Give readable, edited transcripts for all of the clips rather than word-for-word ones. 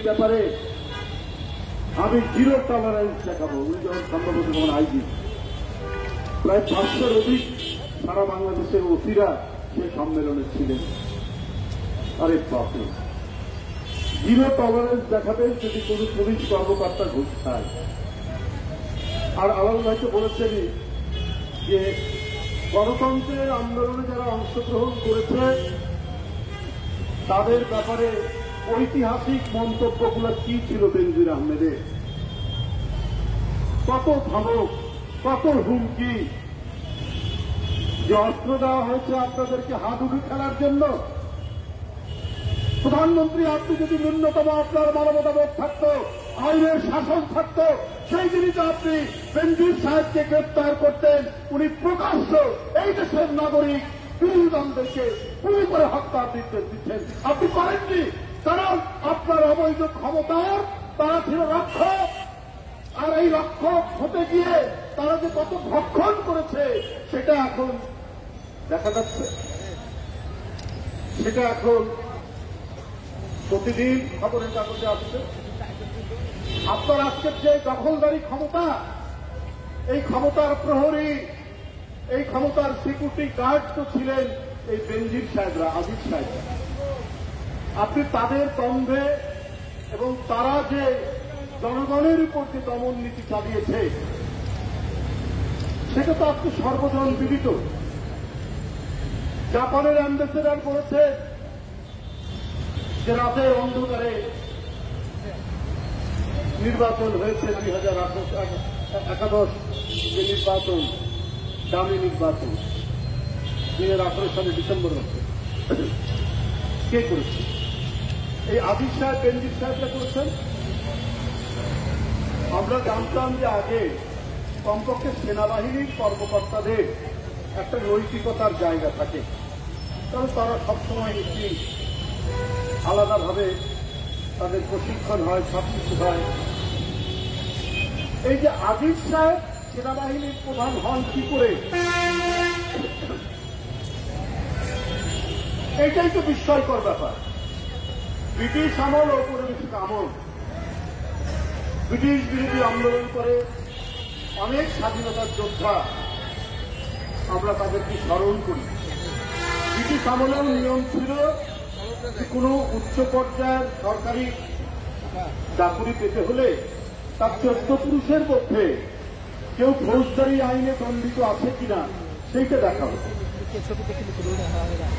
ব্যাপারে আমি zero tolerance দেখাবো। উনি যখন সম্ভবত যখন আইজি প্রায় 500-র অধিক সারা বাংলাদেশের ওসিরা সে সম্মেলনে ছিলেন। আরে বাপরে, জিরো টলারেন্স দেখাবেন যদি কোন পুলিশ কর্মকর্তা ঘুষ খায়। আর আলাল ভাইকে বলেছেনই যে গণতন্ত্রের আন্দোলনে যারা অংশগ্রহণ করেছে তাদের ব্যাপারে ঐতিহাসিক মন্তব্যগুলো কি ছিল বেনজির আহমেদের, কত ধমক, কত হুমকি, যে অস্ত্র দেওয়া হয়েছে আপনাদেরকে হাডুডু খেলার জন্য। প্রধানমন্ত্রী, আপনি যদি ন্যূনতম আপনার মানবতাবোধ থাকত, আইনের শাসন থাকত, সেই দিনই তো আপনি বেনজির সাহেবকে গ্রেপ্তার করতেন। উনি প্রকাশ্য এই দেশের নাগরিক বিরোধীদেরকে পুরো করে হত্যার নির্দেশ দিচ্ছেন, আপনি করেননি। কারণ আপনার অবৈধ ক্ষমতার তারা ছিল রক্ষক, আর এই রক্ষক হতে গিয়ে তারা যে কত ভক্ষণ করেছে সেটা এখন দেখা যাচ্ছে, সেটা এখন প্রতিদিন খবরের কাগজে আসছে। আপনার আজকের যে দখলদারি ক্ষমতা, এই ক্ষমতার প্রহরী, এই ক্ষমতার সিকিউরিটি গার্ড তো ছিলেন এই বেনজির সাহেবরা, আজিজ সাহেবরা। আপনি তাদের দ্বন্দ্বে এবং তারা যে জনগণের উপর যে দমন নীতি চালিয়েছে সেটা তো আজকে সর্বজন বিদিত। জাপানের অ্যাম্বাসেডর বলেছে যে রাতের অন্ধকারে নির্বাচন হয়েছে 2011 যে নির্বাচন, দামি নির্বাচন 2018 সালে ডিসেম্বর মাসে। কে করেছে? এই আজিজ সাহেব, বেনজির সাহেবরা করেছেন। আমরা জানতাম যে আগে কমপক্ষে সেনাবাহিনীর কর্মকর্তাদের একটা নৈতিকতার জায়গা থাকে, কারণ তারা সবসময় একটি আলাদাভাবে তাদের প্রশিক্ষণ হয়, সবকিছু হয়। এই যে আজিজ সাহেব সেনাবাহিনীর প্রধান হন কি করে, এটাই তো বিস্ময়কর ব্যাপার। ব্রিটিশ আমল ও ঔপনিবেশিক আমল, ব্রিটিশ বিরোধী আন্দোলন করে অনেক স্বাধীনতার যোদ্ধা, আমরা তাদেরকে স্মরণ করি। ব্রিটিশ আমলেও নিয়ম ছিল যে কোনো উচ্চ পর্যায়ের সরকারি চাকুরি পেতে হলে তার 14 পুরুষের মধ্যে কেউ ফৌজদারি আইনে দণ্ডিত আছে কিনা সেইটা দেখা হতো।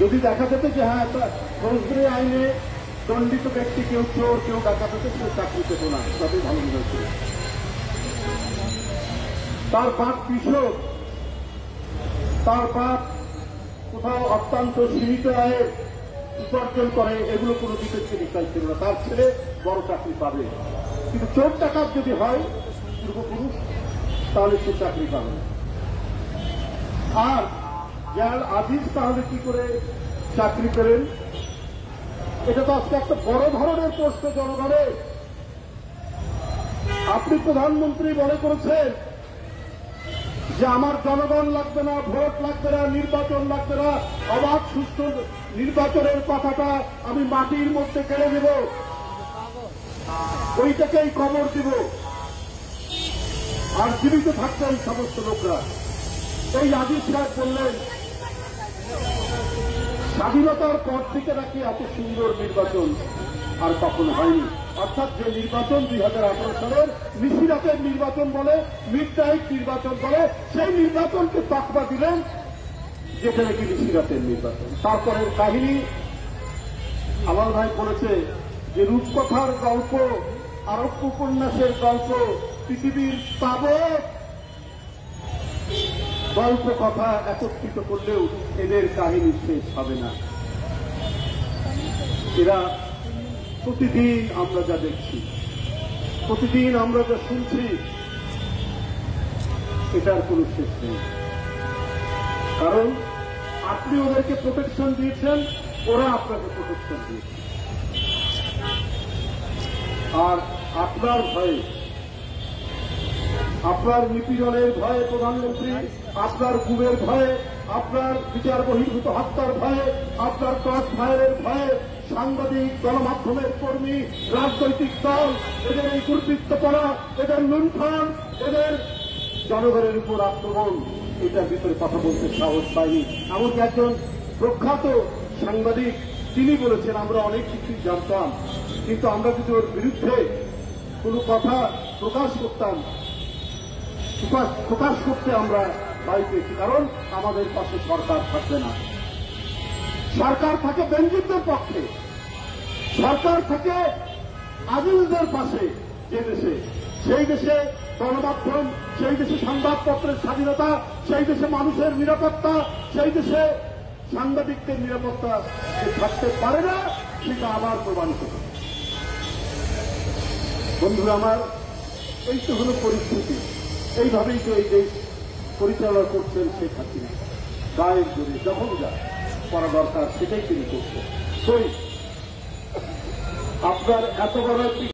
যদি দেখা যেত যে হ্যাঁ ফৌজদারি আইনে দণ্ডিত ব্যক্তি, কেউ চোর, কেউ ডাকাত হতো, সে চাকরি পেত না, তাদের ভালো মনে হয়েছিল। তার বাপ কৃষক, তার বাপ কোথাও অত্যন্ত সীমিত আয়ে উপার্জন করে, এগুলো কোনো বিবেককে বিষয় ছিল না। তার ছেলে বড় চাকরি পাবে, কিন্তু চোর ডাকাত যদি হয় পূর্বপুরুষ, তাহলে সে চাকরি পাবে না। আর যার আজিজ তাহলে কি করে চাকরি করেন? এটা তো আজকে একটা বড় ধরনের প্রশ্ন জনগণের। আপনি প্রধানমন্ত্রী মনে করেছেন যে আমার জনগণ লাগবে না, ভোট লাগবে না, নির্বাচন লাগবে না, অবাধ সুষ্ঠু নির্বাচনের কথাটা আমি মাটির মধ্যে কেড়ে দেব, ওইটাকেই কবর দিব, আর জীবিত থাকবেন সমস্ত লোকরা। এই আজিজ সাহেব বললেন স্বাধীনতার পর থেকে নাকি এত সুন্দর নির্বাচন আর কখনো হয়নি। অর্থাৎ যে নির্বাচন 2018 সালের নিশিরাতের নির্বাচন বলে, মিড নাইট নির্বাচন বলে, সেই নির্বাচনকে তকমা দিলেন যেখানে কি নিশিরাতের নির্বাচন। তারপরের কাহিনী আলাল ভাই বলেছে যে রূপকথার গল্প, আরব উপন্যাসের গল্প, পৃথিবীর তাবৎ গল্প কথা একত্রিত করলেও এদের কাহিনী শেষ হবে না। এরা প্রতিদিন আমরা যা দেখছি, প্রতিদিন আমরা যা শুনছি, এটার কোন শেষ নেই। কারণ আপনি ওদেরকে প্রোটেকশন দিয়েছেন, ওরা আপনাকে প্রোটেকশন দিয়েছে। আর আপনার ভয়ে, আপনার নিপীড়নের ভয়ে প্রধানমন্ত্রী, আপনার গুমের ভয়ে, আপনার বিচার বহির্ভূত হত্যার ভয়ে, আপনার ক্রস ফায়ারের ভয়ে সাংবাদিক, গণমাধ্যমের কর্মী, রাজনৈতিক দল, এদের এই দুর্বৃত্তপনা, এদের লুণ্ঠন, এদের জনগণের উপর আক্রমণ, এটার ভিতরে কথা বলতে সাহস পায়নি। এমনকি একজন প্রখ্যাত সাংবাদিক তিনি বলেছেন, আমরা অনেক কিছুই জানতাম, কিন্তু আমরা যদি ওর বিরুদ্ধে কোনো কথা প্রকাশ করতে আমরা ভয় পেয়েছি, কারণ আমাদের পাশে সরকার থাকবে না। সরকার থাকে বেনজিরদের পক্ষে, সরকার থাকে আদিলদের পাশে। যে দেশে, সেই দেশে গণমাধ্যম, সেই দেশে সংবাদপত্রের স্বাধীনতা, সেই দেশে মানুষের নিরাপত্তা, সেই দেশে সাংবাদিকদের নিরাপত্তা যে থাকতে পারে না, সেটা আবার প্রমাণিত। বন্ধুরা আমার, এই তো হল পরিস্থিতি। এইভাবেই তো এই দেশ পরিচালনা করছেন শেখ হাসিনা। গায়ের জোরে যখন যা করা দরকার সেটাই তিনি করছেন। আপনার এত বড় একটি